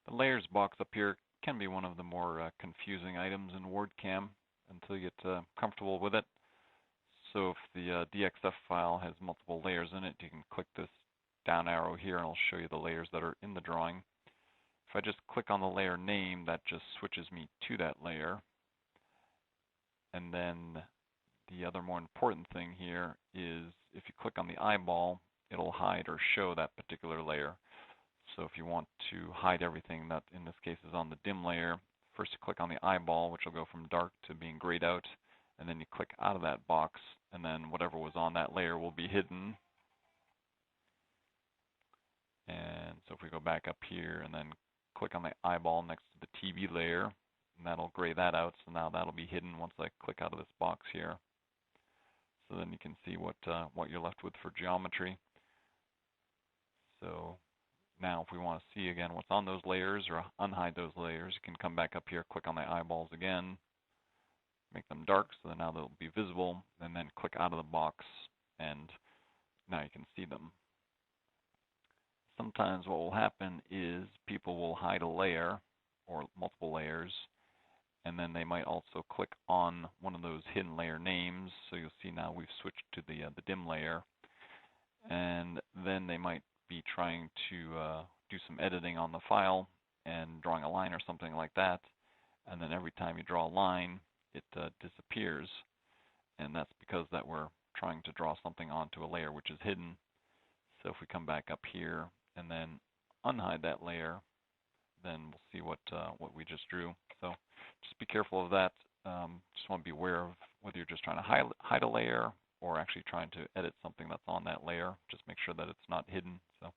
The layers box up here can be one of the more confusing items in WARDCAM until you get comfortable with it. So if the DXF file has multiple layers in it, you can click this down arrow here and it'll show you the layers that are in the drawing. If I just click on the layer name, that just switches me to that layer. And then the other more important thing here is if you click on the eyeball, it'll hide or show that particular layer. So if you want to hide everything that in this case is on the dim layer, first you click on the eyeball, which will go from dark to being grayed out, and then you click out of that box, and then whatever was on that layer will be hidden. And so if we go back up here and then click on the eyeball next to the TB layer, and that'll gray that out, so now that'll be hidden once I click out of this box here. So then you can see what you're left with for geometry. So now if we want to see again what's on those layers or unhide those layers, you can come back up here, click on the eyeballs again, make them dark so that now they'll be visible, and then click out of the box and now you can see them. Sometimes what will happen is people will hide a layer or multiple layers, and then they might also click on one of those hidden layer names. So you'll see now we've switched to the dim layer, and then they might be trying to do some editing on the file and drawing a line or something like that, and then every time you draw a line it disappears, and that's because that we're trying to draw something onto a layer which is hidden. So if we come back up here and then unhide that layer, then we'll see what we just drew. So just be careful of that. Just want to be aware of whether you're just trying to hide a layer or actually trying to edit something that's on that layer. Just make sure that it's not hidden. So